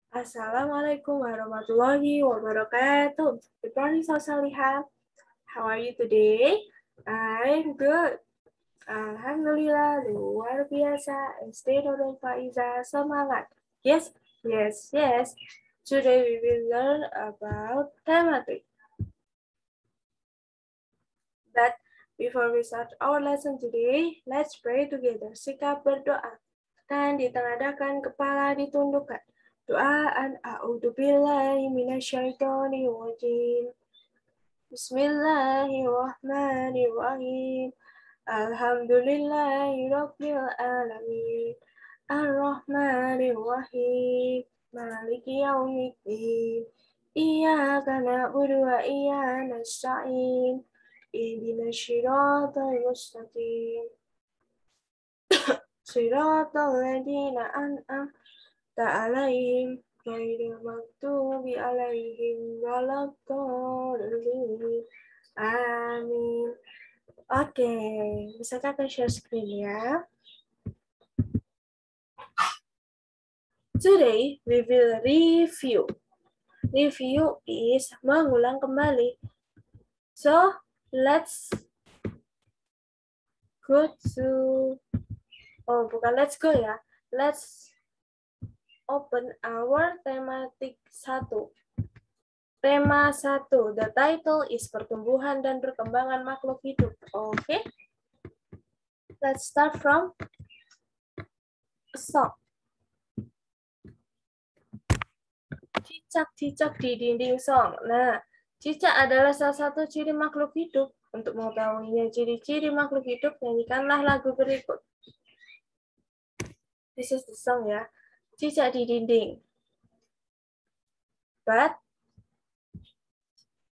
Assalamualaikum warahmatullahi wabarakatuh. Good morning, Salihah. How are you today? I'm good. Alhamdulillah, luar biasa. Stay Nurul Faiza, semangat. Yes, yes, yes. Today we will learn about thematic. But before we start our lesson today, let's pray together. Sikap berdoa. Dan ditengadahkan, kepala ditundukkan. Doaan a'udzubillahi minasyaitonir rajim. Bismillahirrahmanirrahim. Alhamdulillahirabbil alamin. Ar-Rahmanir-Rahim. Maliki yaumiddin. Iyyaka na'budu wa iyyaka nasta'in. Ihdinas siratal mustaqim. Siratal ladzina an'amta 'alaihim ghairil maghdubi 'alaihim waladdallin. Amin. Oke, bisa Kakak share screen ya. Today we will review. Review is mengulang kembali. So, let's go to let's go ya. Let's open our thematic 1. Tema 1. The title is pertumbuhan dan perkembangan makhluk hidup. Oke. Let's start from a song. Cicak-cicak di dinding song. Nah, cicak adalah salah satu ciri makhluk hidup. Untuk mengetahuinya ciri-ciri makhluk hidup, nyanyikanlah lagu berikut. This is the song ya. Cicak di dinding. But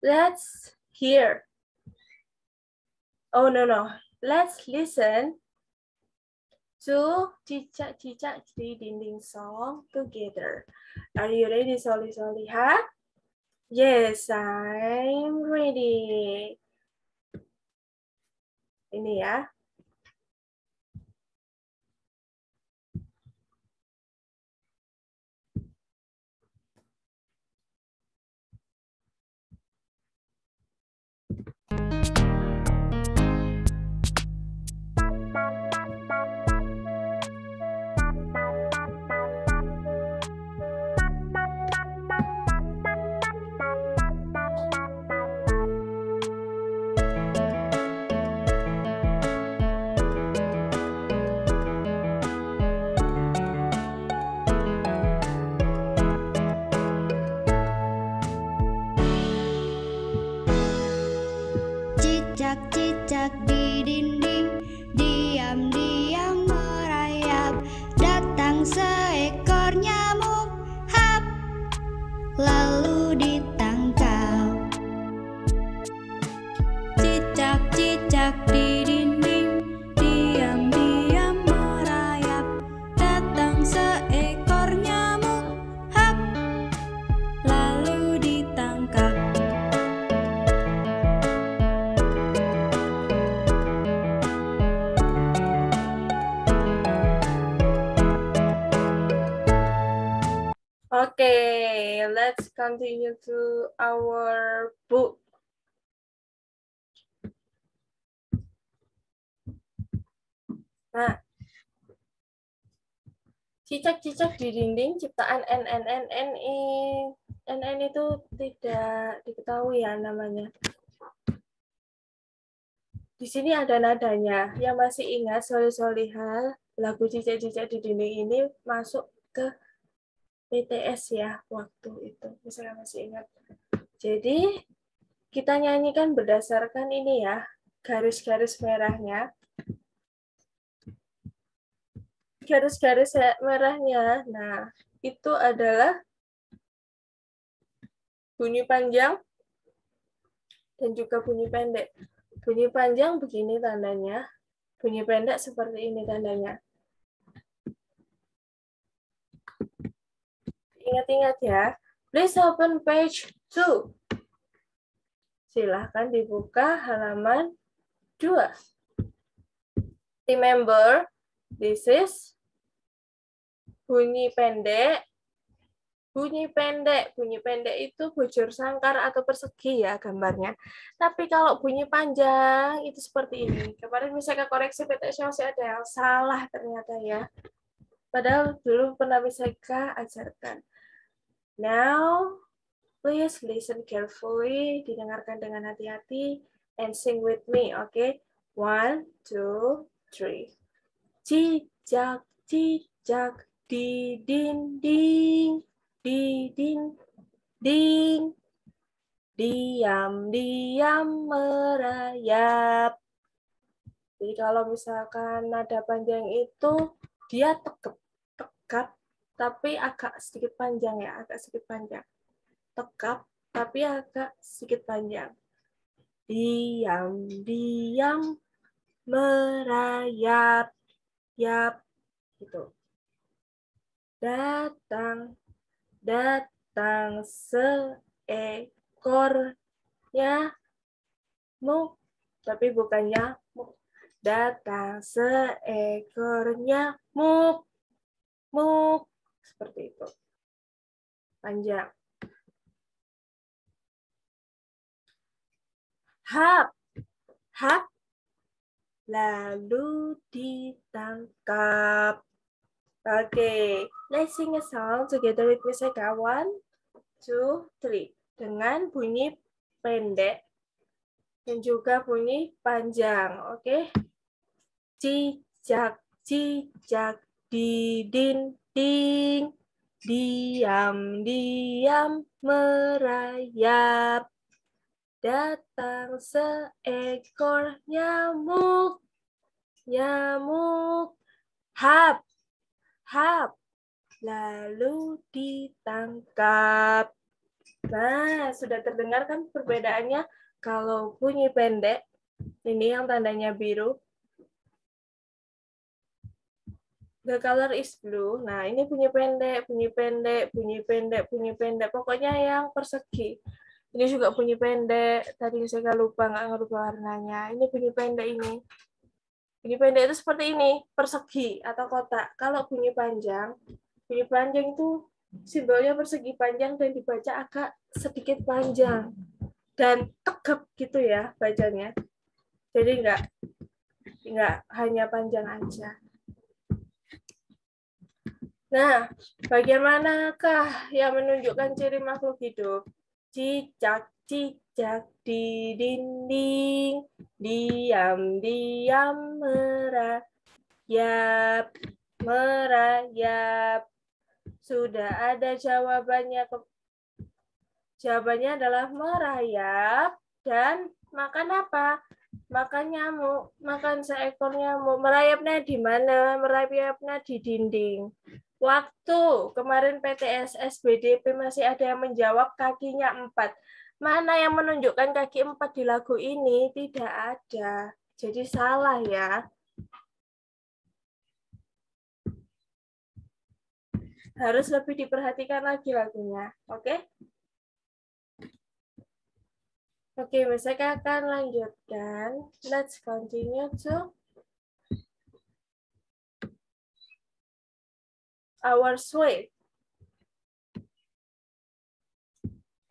let's hear. Oh no. Let's listen to cicak-cicak di dinding song together. Are you ready, Solihah? Yes, I'm ready. Ini ya. Cicak-cicak di dinding diam-diam merayap. Datang seekor nyamuk, hap, lalu ditangkap. Cicak-cicak di dinding diam-diam merayap. Datang seekor nyamuk, hap, lalu ditangkap. Okay, let's continue to our book. Nah, cicak-cicak di dinding ciptaan NN itu tidak diketahui ya namanya. Di sini ada nadanya. Yang masih ingat Solihah, lagu cicak-cicak di dinding ini masuk ke BTS ya waktu itu. Misalnya masih ingat. Jadi kita nyanyikan berdasarkan ini ya, garis-garis merahnya. Garis-garis merahnya, nah itu adalah bunyi panjang dan juga bunyi pendek. Bunyi panjang begini tandanya, bunyi pendek seperti ini tandanya. Ingat-ingat ya. Please open page 2. Silahkan dibuka halaman 2. Remember, this is bunyi pendek Bunyi pendek itu bujur sangkar atau persegi ya gambarnya. Tapi kalau bunyi panjang itu seperti ini. Kemarin misalnya koreksi PTS masih ada yang salah ternyata ya. Padahal dulu pernah misalnya ajarkan. Now, please listen carefully, didengarkan dengan hati-hati, and sing with me, okay? 1, 2, 3. Cicak, cicak, di dinding, di dinding, diam-diam merayap. Jadi kalau misalkan nada panjang itu dia tegap, tapi agak sedikit panjang ya, agak sedikit panjang. Tegap, tapi agak sedikit panjang. Diam-diam merayap, yap, gitu. Datang seekor nyamuk, tapi bukan nyamuk. Datang seekor nyamuk, seperti itu. Panjang. Hap, lalu ditangkap. Okay, let's sing a song together with Miss Eka. 1, 2, 3. Dengan bunyi pendek dan juga bunyi panjang. Oke. Cicak, cicak di dinding, diam-diam merayap. Datang seekor nyamuk, hap, lalu ditangkap. Nah, sudah terdengar kan perbedaannya? Kalau bunyi pendek, ini yang tandanya biru. The color is blue. Nah, ini bunyi pendek, bunyi pendek, bunyi pendek, bunyi pendek. Pokoknya yang persegi. Ini juga bunyi pendek. Tadi saya lupa, nggak ngerubah warnanya. Ini bunyi pendek ini. Bunyi pendek itu seperti ini, persegi atau kotak. Kalau bunyi panjang itu simbolnya persegi panjang dan dibaca agak sedikit panjang. Dan tegap gitu ya bacanya. Jadi nggak hanya panjang aja. Nah, bagaimanakah yang menunjukkan ciri makhluk hidup? Cicak, cicak di dinding, diam-diam merayap. Sudah ada jawabannya. Jawabannya adalah merayap dan makan apa? Makan nyamuk, makan seekor nyamuk. Merayapnya di mana? Merayapnya di dinding. Waktu kemarin PTS SBDP masih ada yang menjawab kakinya 4. Mana yang menunjukkan kaki 4 di lagu ini? Tidak ada. Jadi salah ya. Harus lebih diperhatikan lagi lagunya. Oke? Oke, saya akan lanjutkan. Let's continue to our sweet.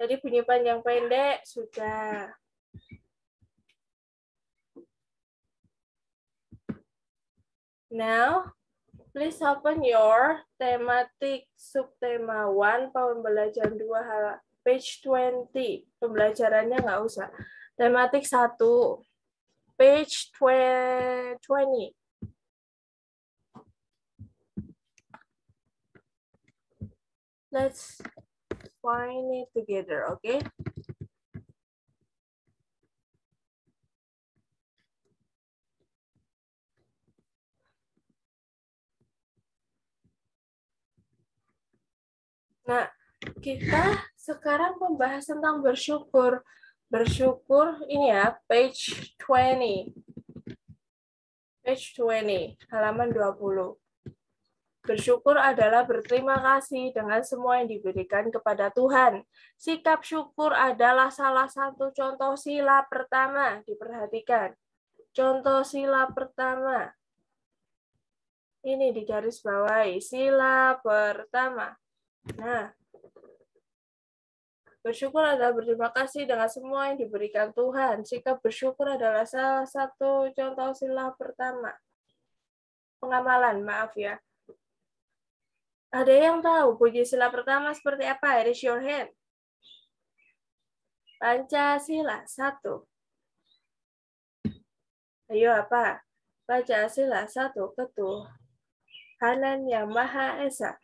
Jadi bunyi panjang pendek sudah. Now, please open your thematic subtema 1 pembelajaran 2 page 20. Pembelajarannya nggak usah. Tematik 1 page 20. Let's find it together, okay? Nah, kita sekarang membahas tentang bersyukur. Bersyukur ini ya, page 20. Page 20, halaman 20. Bersyukur adalah berterima kasih dengan semua yang diberikan kepada Tuhan. Sikap syukur adalah salah satu contoh sila pertama. Diperhatikan. Contoh sila pertama. Ini di garis bawahi. Sila pertama. Nah, bersyukur adalah berterima kasih dengan semua yang diberikan Tuhan. Sikap bersyukur adalah salah satu contoh sila pertama. Pengamalan, maaf ya. Ada yang tahu puji sila pertama seperti apa? Raise your hand. Pancasila 1. Ayo apa? Pancasila 1. Ketuhanan yang Maha Esa.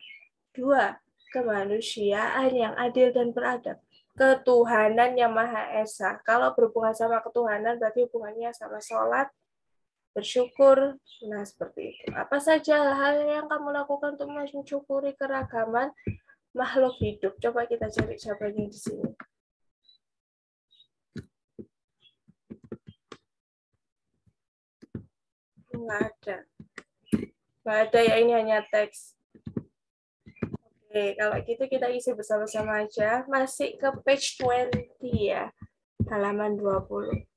2. Kemanusiaan yang adil dan beradab. Ketuhanan yang Maha Esa. Kalau berhubungan sama ketuhanan berarti hubungannya sama sholat, bersyukur. Nah, seperti itu. Apa saja hal yang kamu lakukan untuk mensyukuri keragaman makhluk hidup? Coba kita cari jawabannya di sini. Nggak ada. Nggak ada ya, ini hanya teks. Oke, kalau gitu kita isi bersama-sama aja. Masih ke page 20 ya. Halaman 20.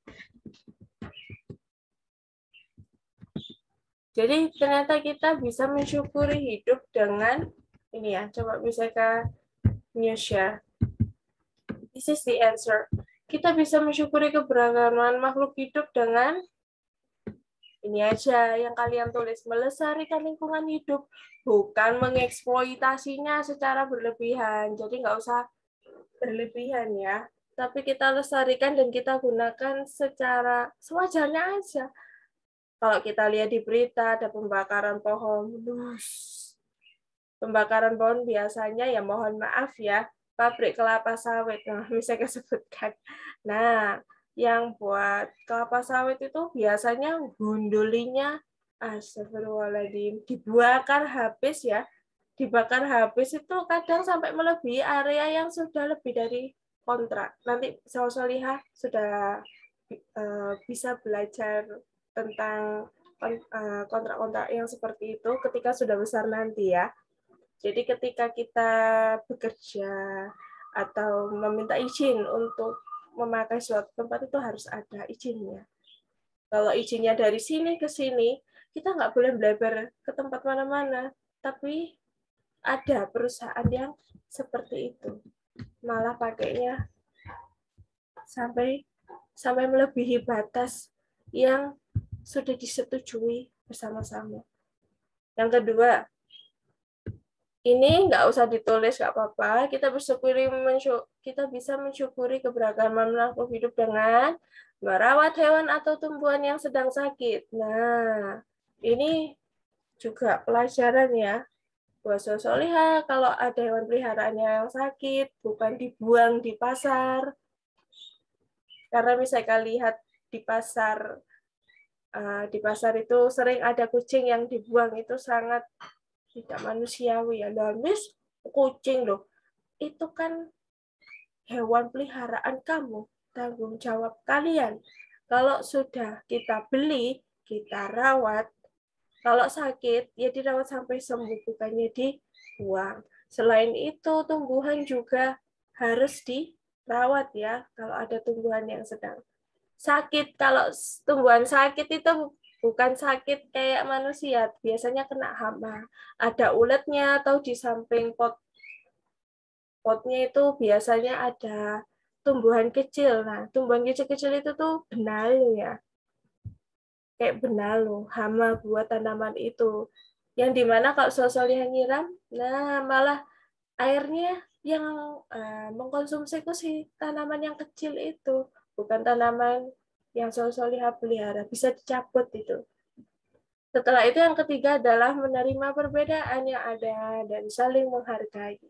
Jadi ternyata kita bisa mensyukuri hidup dengan ini ya. Coba bisa ke news ya. This is the answer. Kita bisa mensyukuri keberagaman makhluk hidup dengan ini aja yang kalian tulis. Melestarikan lingkungan hidup, bukan mengeksploitasinya secara berlebihan. Jadi nggak usah berlebihan ya. Tapi kita lestarikan dan kita gunakan secara sewajarnya aja. Kalau kita lihat di berita ada pembakaran pohon, pembakaran pohon biasanya ya mohon maaf ya, pabrik kelapa sawit, nah bisa disebutkan. Nah, yang buat kelapa sawit itu biasanya gundulinya, astagfirullahaladzim, dibakar habis ya, dibakar habis itu kadang sampai melebihi area yang sudah lebih dari kontrak. Nanti Solihah sudah bisa belajar tentang kontrak-kontrak yang seperti itu ketika sudah besar nanti ya. Jadi ketika kita bekerja atau meminta izin untuk memakai suatu tempat itu harus ada izinnya. Kalau izinnya dari sini ke sini, kita nggak boleh belebar ke tempat mana-mana. Tapi ada perusahaan yang seperti itu. Malah pakainya sampai melebihi batas yang sudah disetujui bersama-sama. Yang kedua, ini nggak usah ditulis, nggak apa-apa. Kita bisa mensyukuri keberagaman makhluk hidup dengan merawat hewan atau tumbuhan yang sedang sakit. Nah, ini juga pelajaran ya. Buat Solihah, kalau ada hewan peliharaannya yang sakit, bukan dibuang di pasar. Karena misalnya lihat di pasar itu sering ada kucing yang dibuang, itu sangat tidak manusiawi ya. Dan kucing loh, itu kan hewan peliharaan kamu, tanggung jawab kalian. Kalau sudah kita beli, kita rawat. Kalau sakit, ya dirawat sampai sembuh, bukannya dibuang. Selain itu, tumbuhan juga harus dirawat ya, kalau ada tumbuhan yang sedang sakit. Kalau tumbuhan sakit itu bukan sakit kayak manusia, biasanya kena hama. Ada uletnya atau di samping potnya itu biasanya ada tumbuhan kecil. Nah, tumbuhan kecil-kecil itu tuh benalu ya. Kayak benalu, hama buat tanaman itu. Yang dimana kalau Solihah nyiram, nah malah airnya yang mengkonsumsi itu si tanaman yang kecil itu, bukan tanaman yang Solihah pelihara, bisa dicabut itu. Setelah itu yang ketiga adalah menerima perbedaan yang ada dan saling menghargai.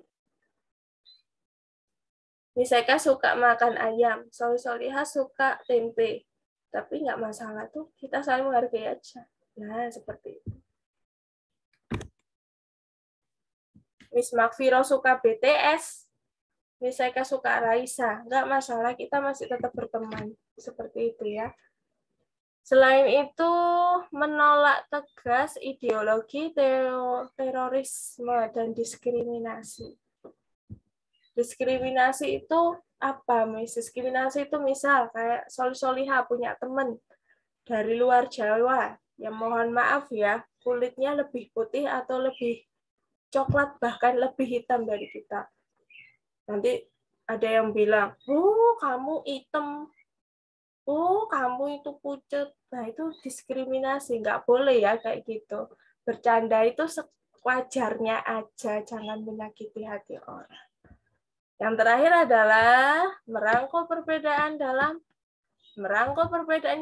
Misalkan suka makan ayam, Solihah suka tempe, tapi nggak masalah tuh, kita saling menghargai aja. Nah, seperti itu. Miss Makfiro suka BTS, misalkan suka Raisa, nggak masalah, kita masih tetap berteman. Seperti itu ya. Selain itu, menolak tegas ideologi terorisme dan diskriminasi. Diskriminasi itu apa, Miss? Diskriminasi itu misal kayak Solihah punya teman dari luar Jawa, yang mohon maaf ya, kulitnya lebih putih atau lebih coklat, bahkan lebih hitam dari kita. Nanti ada yang bilang, oh kamu hitam, oh kamu itu pucat. Nah itu diskriminasi, nggak boleh ya kayak gitu. Bercanda itu sewajarnya aja, jangan menyakiti hati orang. Yang terakhir adalah merangkul perbedaan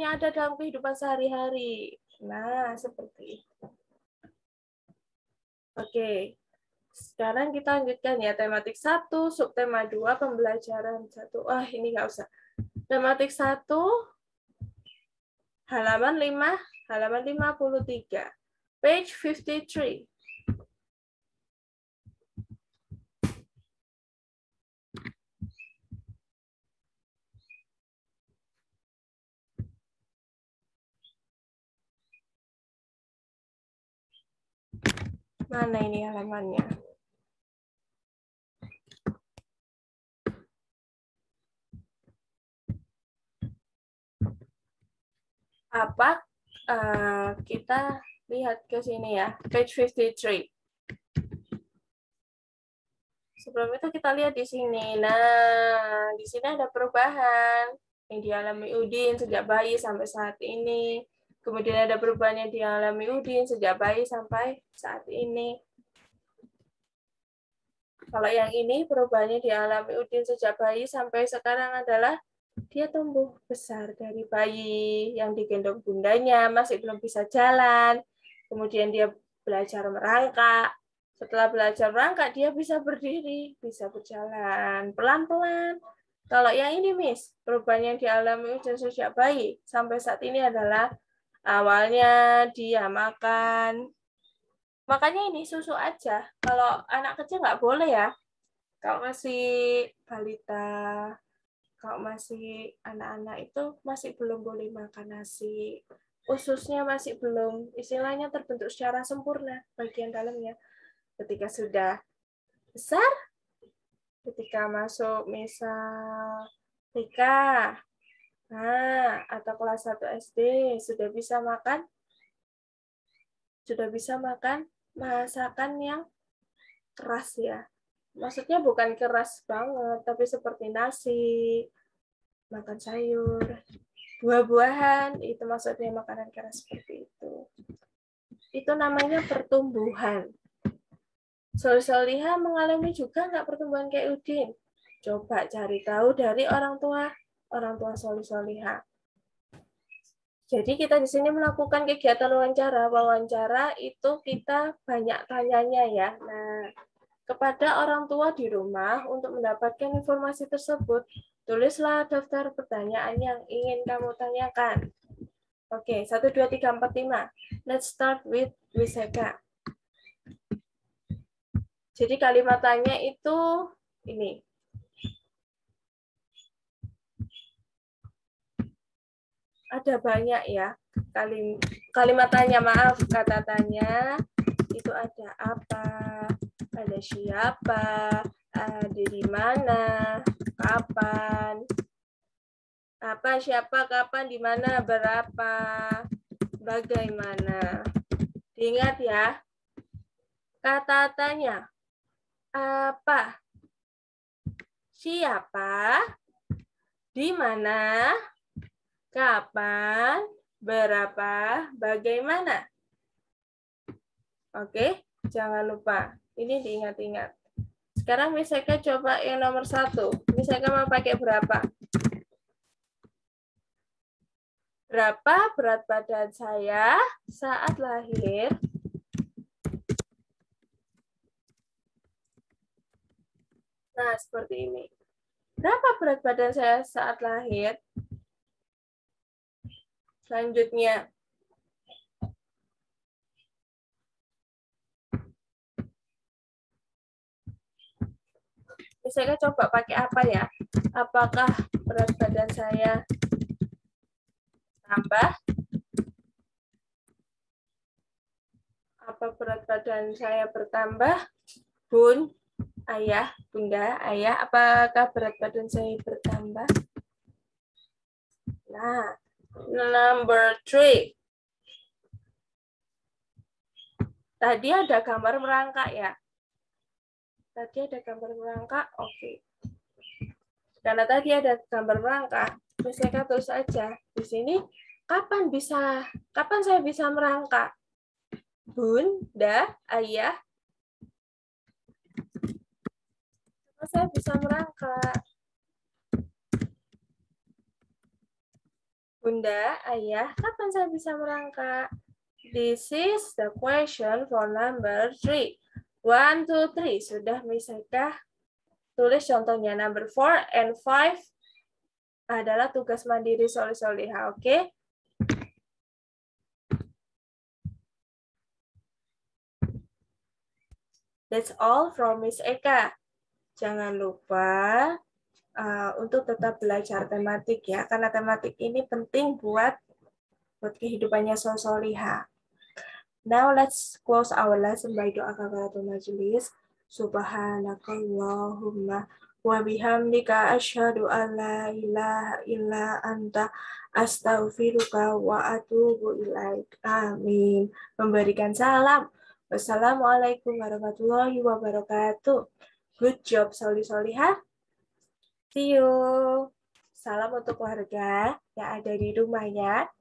yang ada dalam kehidupan sehari-hari. Nah, seperti itu. Oke. Sekarang kita lanjutkan ya, tematik 1, subtema 2, pembelajaran 1. Ini nggak usah. Tematik 1, halaman 5, halaman 53. Page 53. Mana ini halamannya? Apa? Kita lihat ke sini ya, page 53. Sebelum itu kita lihat di sini. Nah, di sini ada perubahan yang dialami Udin sejak bayi sampai saat ini. Kemudian ada perubahan yang dialami Udin sejak bayi sampai saat ini. Kalau yang ini perubahannya dialami Udin sejak bayi sampai sekarang adalah dia tumbuh besar dari bayi yang digendong bundanya, masih belum bisa jalan. Kemudian dia belajar merangkak. Setelah belajar merangkak, dia bisa berdiri, bisa berjalan pelan-pelan. Kalau yang ini, Miss, perubahan yang dialami Udin sejak bayi sampai saat ini adalah awalnya dia makan. Makanya ini susu aja. Kalau anak kecil nggak boleh ya. Kalau masih balita, kalau masih anak-anak itu masih belum boleh makan nasi. Ususnya masih belum, istilahnya terbentuk secara sempurna bagian dalamnya. Ketika sudah besar, ketika masuk misal TK, atau kelas 1 SD, sudah bisa makan masakan yang keras ya. Maksudnya bukan keras banget, tapi seperti nasi, makan sayur, buah-buahan, itu maksudnya makanan keras seperti itu. Itu namanya pertumbuhan. Solihah mengalami juga nggak pertumbuhan kayak Udin? Coba cari tahu dari orang tua Solihah. Jadi kita di sini melakukan kegiatan wawancara. Wawancara itu kita banyak tanyanya ya. Nah, kepada orang tua di rumah untuk mendapatkan informasi tersebut, tulislah daftar pertanyaan yang ingin kamu tanyakan. Oke, 1, 2, 3, 4, 5. Let's start with Wiseka. Jadi kalimat tanya itu ini. Ada banyak ya. Kalimat tanya, maaf, kata tanya itu ada apa, ada siapa, ada di mana, kapan, apa, siapa, kapan, di mana, berapa, bagaimana. Diingat ya, kata tanya, apa, siapa, di mana, kapan, berapa, bagaimana. Oke, jangan lupa. Ini diingat-ingat. Sekarang misalnya coba yang nomor 1. Misalnya mau pakai berapa? Berapa berat badan saya saat lahir? Nah, seperti ini. Berapa berat badan saya saat lahir? Selanjutnya. Misalnya coba pakai apa ya? Apakah berat badan saya tambah? Apa berat badan saya bertambah? Bun, ayah, bunda, ayah, apakah berat badan saya bertambah? Nah, number 3. Tadi ada gambar merangkak ya. Tadi ada gambar merangkak, oke. Karena tadi ada gambar merangkak, misalnya tulis aja di sini. Kapan saya bisa merangkak? Bunda, ayah, kapan saya bisa merangkak? Bunda, ayah, kapan saya bisa merangkak? This is the question for number 3. 1, 2, 3. Sudah bisakah? Tulis contohnya. Number 4 and 5 adalah tugas mandiri soleh-soleha, oke? That's all from Miss Eka. Jangan lupa untuk tetap belajar tematik ya, karena tematik ini penting buat kehidupannya soleh-soleha. Now let's close our lesson by doa kafaratul majelis. Subhanakallahumma wa bihamdika asyhadu an la ilaha illa anta astaghfiruka wa atubu ilaik. Amin. Memberikan salam. Wassalamualaikum warahmatullahi wabarakatuh. Good job, solih-solihah. See you. Salam untuk keluarga yang ada di rumahnya.